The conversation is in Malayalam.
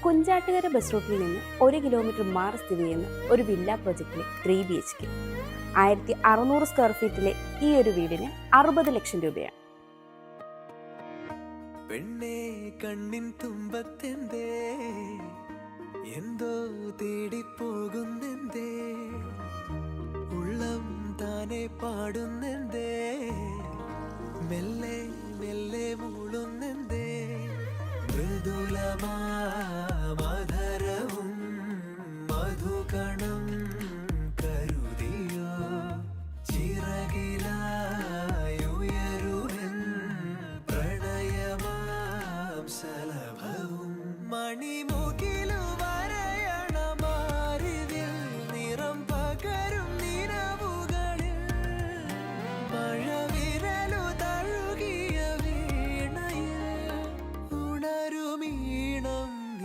കുഞ്ചാട്ടുകര ബസ് റൂട്ടിൽ നിന്ന് 1 കിലോമീറ്റർ മാറി സ്ഥിതി ചെയ്യുന്ന ഒരു വില്ല പ്രൊജക്റ്റിലെ 3 BHK 1600 സ്ക്വയർ ഫീറ്റിലെ ഈ ഒരു വീടിന് 60 ലക്ഷം രൂപയാണ്. പെണ്ണേ കണ്ണിൻ തുമ്പത്തെന്തേ എന്തോ തേടിപ്പോകുന്നെന്തേ ഉള്ളം താനെ പാടുന്നെന്തേ മെല്ലെ മെല്ലെ മൂളുന്നെന്തേ മൃദുലമാധരവും മധുകണം കരുതിയോ ചിറകിലായുയരുവൻ പ്രണയമാം സലഭവും മണിമുകില